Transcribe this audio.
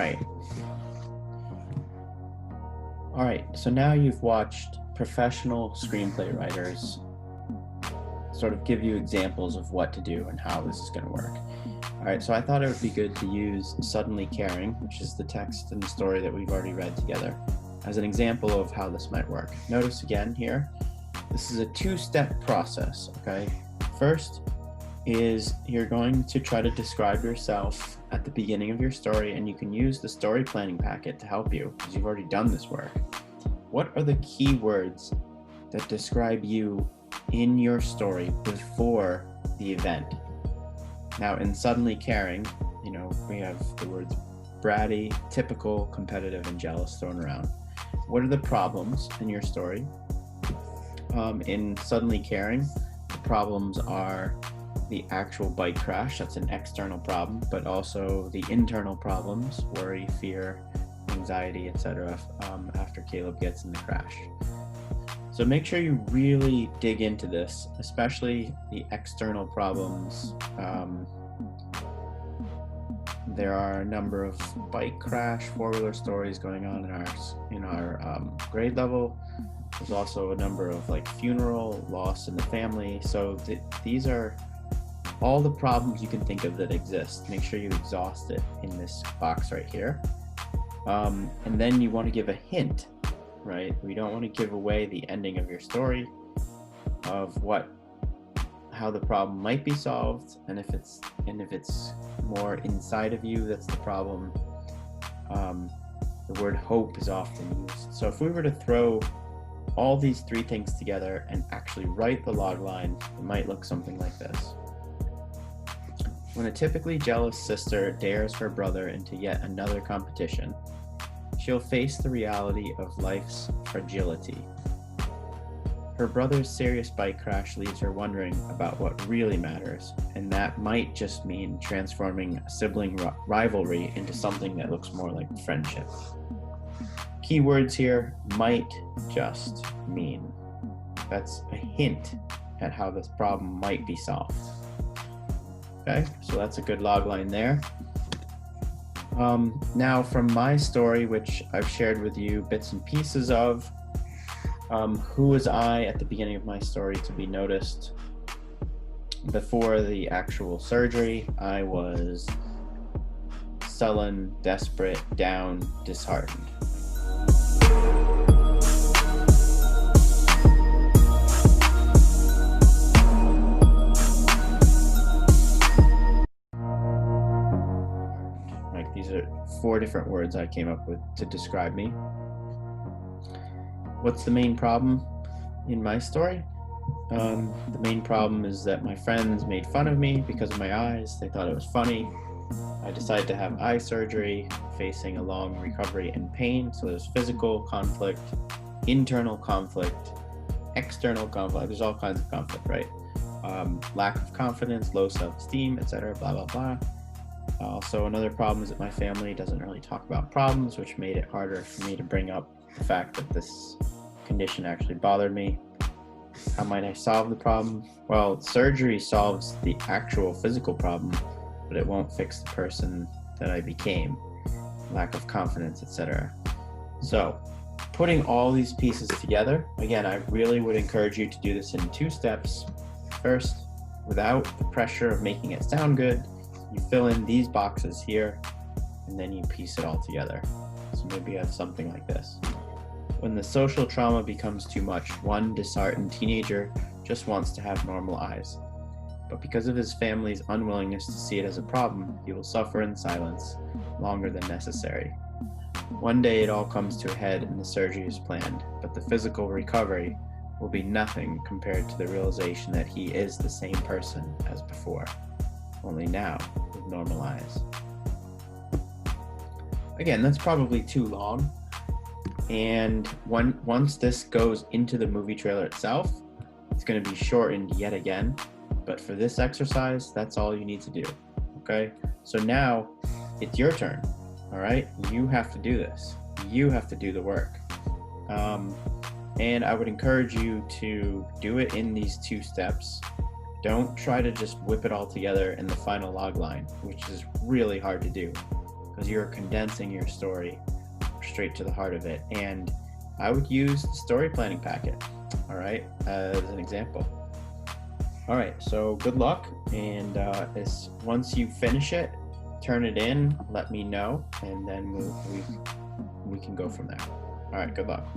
right. All right, so now you've watched professional screenplay writers sort of give you examples of what to do and how this is going to work. All right, so I thought it would be good to use Suddenly Caring, which is the text and the story that we've already read together, as an example of how this might work. Notice again here, this is a two-step process, okay? First is you're going to try to describe yourself at the beginning of your story, and you can use the story planning packet to help you because you've already done this work. What are the key words that describe you in your story before the event? Now, in Suddenly Caring, we have the words bratty, typical, competitive, and jealous thrown around. What are the problems in your story? In Suddenly Caring, the problems are the actual bike crash, that's an external problem, but also the internal problems, worry, fear, anxiety, etc., after Caleb gets in the crash. So make sure you really dig into this, especially the external problems. There are a number of bike crash, four-wheeler stories going on in our grade level. There's also a number of funeral, loss in the family. So these are all the problems you can think of that exist. Make sure you exhaust it in this box right here. And then you want to give a hint, right? We don't want to give away the ending of your story of how the problem might be solved, and if it's more inside of you that's the problem. The word hope is often used. So if we were to throw all these three things together and actually write the log line, it might look something like this. When a typically jealous sister dares her brother into yet another competition, she'll face the reality of life's fragility. Her brother's serious bike crash leaves her wondering about what really matters, and that might just mean transforming a sibling rivalry into something that looks more like friendship. Key words here, might just mean. That's a hint at how this problem might be solved. Okay, so that's a good log line there. Now from my story, which I've shared with you bits and pieces of, who was I at the beginning of my story to be noticed? Before the actual surgery, I was sullen, desperate, down, disheartened. These are 4 different words I came up with to describe me. What's the main problem in my story? The main problem is that my friends made fun of me because of my eyes. They thought it was funny. I decided to have eye surgery, facing a long recovery and pain. So there's physical conflict, internal conflict, external conflict. There's all kinds of conflict, right? Lack of confidence, low self-esteem, etc., blah, blah, blah. Also, another problem is that my family doesn't really talk about problems, which made it harder for me to bring up the fact that this condition actually bothered me. How might I solve the problem? Well, surgery solves the actual physical problem, but it won't fix the person that I became. Lack of confidence, etc. So, putting all these pieces together, again, I really would encourage you to do this in 2 steps. First, without the pressure of making it sound good, you fill in these boxes here, and then you piece it all together. So maybe you have something like this. When the social trauma becomes too much, one disheartened teenager just wants to have normal eyes. But because of his family's unwillingness to see it as a problem, he will suffer in silence longer than necessary. One day it all comes to a head and the surgery is planned, but the physical recovery will be nothing compared to the realization that he is the same person as before, only now with normal eyes. Again, that's probably too long. And once this goes into the movie trailer itself, it's going to be shortened yet again. But for this exercise, that's all you need to do. Okay? So now it's your turn. All right? You have to do this. You have to do the work. And I would encourage you to do it in these 2 steps. Don't try to just whip it all together in the final log line, which is really hard to do. because you're condensing your story straight to the heart of it. And I would use the story planning packet, all right, as an example. All right, so good luck, and once you finish it, turn it in, let me know, and then we can go from there. All right, good luck.